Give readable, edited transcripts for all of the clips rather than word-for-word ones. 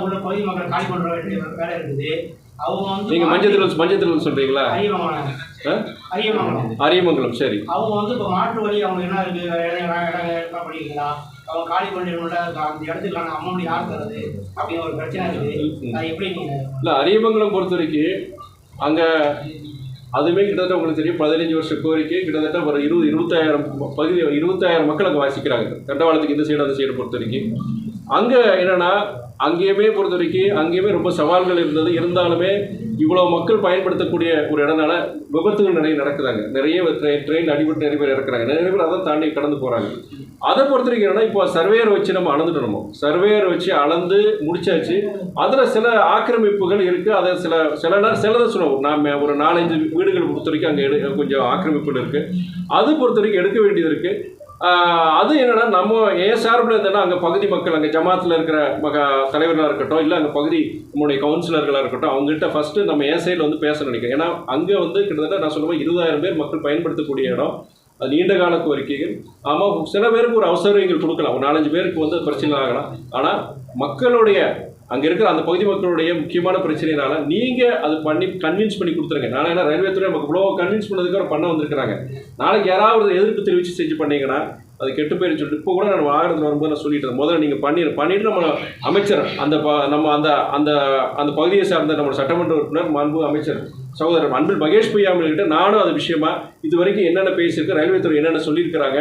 உள்ள பகுதி மக்கள் காலி பண்ணுற வேலை இருக்குது. அவங்க வந்து நீங்கள் மஞ்சத்தில் சொல்கிறீங்களா? அரியமங்கலம். சரி. அவங்க வந்து இப்போ மாற்று வழி அவங்க என்ன இருக்குது, இடம் பண்ணிக்கலாம், அவங்க காலி பண்ணிடணும்ல, அந்த இடத்துக்கான அமௌண்ட் யார் தருது அப்படின்னு ஒரு பிரச்சனை இருக்குது. அது எப்படி நீங்கள் இல்லை, அரியமங்கலம் பொறுத்த வரைக்கும் அங்கே அதுவுமே கிட்டத்தட்ட உங்களுக்கு தெரியும் 15 வருஷ கோரிக்கை, கிட்டத்தட்ட ஒரு 20,000 மக்கள் அங்கே வாசிக்கிறாங்க. தண்டவாளத்துக்கு இந்த சைடு அந்த சைடு பொறுத்த வரைக்கும். அங்கே என்னென்னா அங்கேயுமே பொறுத்த வரைக்கும் அங்கேயுமே ரொம்ப சவால்கள் இருந்தது. இருந்தாலுமே இவ்வளோ மக்கள் பயன்படுத்தக்கூடிய ஒரு இடம்னால விபத்துகள் நிறைய நடக்குதாங்க. நிறைய ட்ரெயின் அடிபட்டு நிறைய பேர் இறக்குறாங்க. நிறைய பேர் அதை தாண்டி கடந்து போகிறாங்க. அதை பொறுத்த வரைக்கும் என்னென்னா இப்போ சர்வேயர் வச்சு நம்ம அளந்துட்டோமோ, சர்வேயர் வச்சு அளந்து முடிச்சாச்சு. அதில் சில ஆக்கிரமிப்புகள் இருக்குது. அதை சிலதை சொல்லுவோம். நாம் ஒரு 4-5 வீடுகள் பொறுத்த வரைக்கும் அங்கே கொஞ்சம் ஆக்கிரமிப்புகள் இருக்குது. அது பொறுத்த வரைக்கும் எடுக்க வேண்டியது இருக்குது. அது என்னென்னா நம்ம ஏன் சார்பில் இருந்தேன்னா அங்கே பகுதி மக்கள், அங்கே ஜமாத்தில் இருக்கிற தலைவர்களாக இருக்கட்டும், இல்லை அங்கே பகுதி நம்முடைய கவுன்சிலர்களாக இருக்கட்டும், அவங்ககிட்ட ஃபஸ்ட்டு நம்ம ஏன் சைடில் வந்து பேச நினைக்கிறேன். ஏன்னா அங்கே வந்து கிட்டத்தட்ட நான் சொல்லுவேன் 20,000 பேர் மக்கள் பயன்படுத்தக்கூடிய இடம். அது நீண்ட கால கோரிக்கைகள். ஆமாம், சில பேருக்கு ஒரு அவசரங்கள் கொடுக்கலாம், ஒரு 4-5 பேருக்கு வந்து பிரச்சனை ஆகலாம். ஆனால் மக்களுடைய அங்கே இருக்கிற அந்த பகுதி மக்களுடைய முக்கியமான பிரச்சனைனால நீங்கள் அது பண்ணி கன்வின்ஸ் பண்ணி கொடுத்துருங்க. நாளை ஏன்னா ரயில்வே துறை நமக்கு இவ்வளோ கன்வின்ஸ் பண்ணதுக்கு பண்ண வந்திருக்கிறாங்க. நாளைக்கு யாராவது எதிர்ப்பு தெரிவித்து செஞ்சு பண்ணீங்கன்னா அது கெட்டு போயின்னு சொல்லிட்டு இப்போ கூட நான் வாகனத்தில் வரும்போது நான் சொல்லிட்டேன், முதல்ல நீங்கள் பண்ணிட்டு நம்ம அமைச்சர் நம்ம அந்த பகுதியை சார்ந்த நம்ம சட்டமன்ற உறுப்பினர் மாண்பு அமைச்சர் சகோதரர் அன்பில் மகேஷ் பொய்யாமல்கிட்ட நானும் அது விஷயமா இது வரைக்கும் என்னென்ன பேசியிருக்கு, ரயில்வே துறை என்னென்ன சொல்லியிருக்கிறாங்க,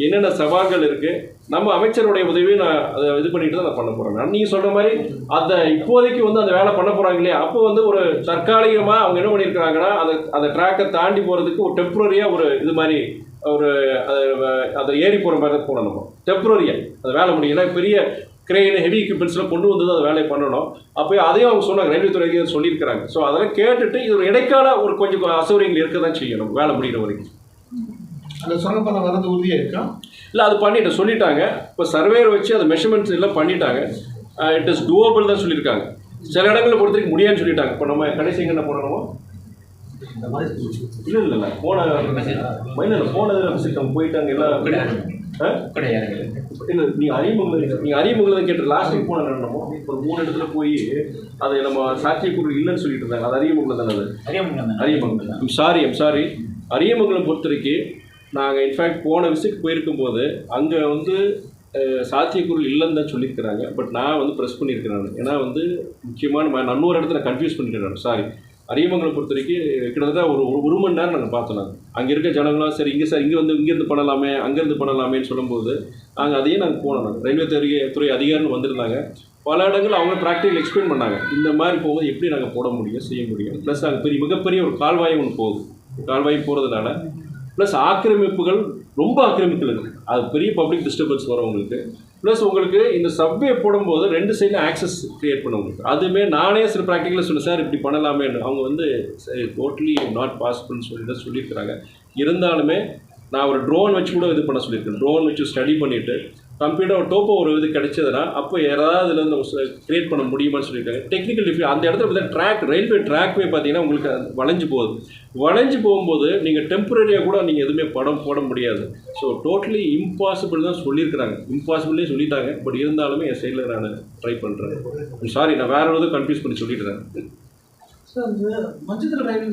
என்னென்ன சவால்கள் இருக்குது, நம்ம அமைச்சருடைய உதவியை நான் அதை இது பண்ணிட்டு தான் நான் பண்ண போகிறேன். நீங்கள் சொல்கிற மாதிரி அந்த இப்போதைக்கு வந்து அந்த வேலை பண்ண போகிறாங்க இல்லையா, அப்போ வந்து ஒரு தற்காலிகமாக அவங்க என்ன பண்ணியிருக்கிறாங்கன்னா அந்த ட்ராக்கை தாண்டி போகிறதுக்கு ஒரு டெம்பரரியாக ஒரு இது மாதிரி ஒரு அதை ஏறி போகிற மாதிரி தான் போகணும். நம்ம டெம்பரரியாக அந்த வேலை முடியும்னா பெரிய கிரெயின் ஹெவி எக்யூப்மெண்ட்ஸ்லாம் கொண்டு வந்து அந்த வேலையை பண்ணணும். அப்போ அதையும் அவங்க சொன்னாங்க, ரயில்வே துறைக்கு சொல்லியிருக்கிறாங்க. ஸோ அதெல்லாம் கேட்டுட்டு இது ஒரு இடைக்கால ஒரு கொஞ்சம் அசௌகரியங்கள் இருக்க தான் செய்யணும் வேலை முடிகிற வரைக்கும். அந்த சுரங்கப்பாதை வரது உறுதியாக இருக்கா? இல்லை, அது சொல்லிட்டாங்க. இப்போ சர்வேயர் வச்சு அந்த மெஷர்மெண்ட்ஸ் எல்லாம் பண்ணிட்டாங்க. இட் இஸ் டூவபிள் தான் சொல்லியிருக்காங்க. சில இடங்களில் பொறுத்தவரைக்கும் முடியாதுன்னு சொல்லிட்டாங்க. இப்போ நம்ம கடைசி என்ன பண்ணணுமோ இல்லை போன போயிட்டாங்க எல்லாம் கிடையாது. இல்லை, நீங்கள் அரியமங்கலம் கேட்டு லாஸ்ட் வீக் போன நடனமோ ஒரு 3 இடத்துல போய் அதை நம்ம சாத்தியக்கூறு இல்லைன்னு சொல்லிட்டு இருந்தாங்க. அது அரியமங்கலம் தானே? அது அரியமங்கலம். சாரி அரியமங்கலம் பொறுத்த வரைக்கும் நாங்கள் இன்ஃபேக்ட் போன விசிட் போயிருக்கும்போது அங்கே வந்து சாத்தியக்கூறு இல்லைன்னு தான் சொல்லியிருக்கிறாங்க. பட் நான் வந்து ப்ரெஸ் பண்ணியிருக்கிறேன். ஏன்னா வந்து முக்கியமான இன்னொரு இடத்துல கன்ஃபியூஸ் பண்ணிக்கிறேன். சாரி, அரியமங்கலம் பொறுத்த வரைக்கும் கிட்டத்தட்ட ஒரு மணி நேரம் நாங்கள் பார்த்தோம். அங்கே இருக்க ஜனங்களாம் சரி இங்கேருந்து பண்ணலாமே அங்கேருந்து பண்ணலாமேன்னு சொல்லும்போது நாங்கள் போனோம். ரயில்வே துறை அதிகாரிகள் வந்திருந்தாங்க. பல இடங்கள் அவங்க ப்ராக்டிக்கல் எக்ஸ்பிளைன் பண்ணாங்க. இந்த மாதிரி போகும்போது எப்படி நாங்கள் போட முடியும், செய்ய முடியும். ப்ளஸ் அங்கே மிகப்பெரிய ஒரு கால்வாய் ஒன்று போகுது. கால்வாய் போகிறதுனால ப்ளஸ் ஆக்கிரமிப்புகள் ரொம்ப ஆக்கிரமிப்புகள் இருக்குது. அது பெரிய பப்ளிக் டிஸ்டர்பன்ஸ் வரும் உங்களுக்கு. ப்ளஸ் உங்களுக்கு இந்த சப்வே போடும்போது 2 சைடில் ஆக்சஸ் க்ரியேட் பண்ண உங்களுக்கு. அதுவுமே நானே சில ப்ராக்டிக்கலாக சொன்னேன், சார் இப்படி பண்ணலாமேன்னு. அவங்க வந்து டோட்டலி நாட் பாசிபிள்னு சொல்லியிருக்கிறாங்க. இருந்தாலுமே நான் ஒரு ட்ரோன் வச்சு கூட இது பண்ண சொல்லியிருக்கேன். ட்ரோன் வச்சு ஸ்டடி பண்ணிவிட்டு கம்ப்ளீட்டாக ஒரு டோப்போ ஒரு இது கிடைச்சதுன்னா அப்போ யாராவது இதில் இருந்து க்ரியேட் பண்ண முடியுமான்னு சொல்லியிருக்காங்க. டெக்னிக்கல் டிஃபி அந்த இடத்துல பார்த்தா ரயில்வே ட்ராக்வே பார்த்தீங்கன்னா உங்களுக்கு வளைஞ்சு போகும்போது நீங்கள் டெம்பரரியாக கூட நீங்கள் எதுவுமே படம் போட முடியாது. ஸோ டோட்டலி இம்பாசிபிள் தான் சொல்லியிருக்கிறாங்க. இம்பாசிபிள்னே சொல்லிட்டாங்க. பட் இருந்தாலுமே என் சைடில் நான் ட்ரை பண்ணுறேன். சாரி, நான் வேறு எதுவும் கன்ஃபியூஸ் பண்ணி சொல்லிடுறேன். சார், மஞ்சத்தில் ரயில்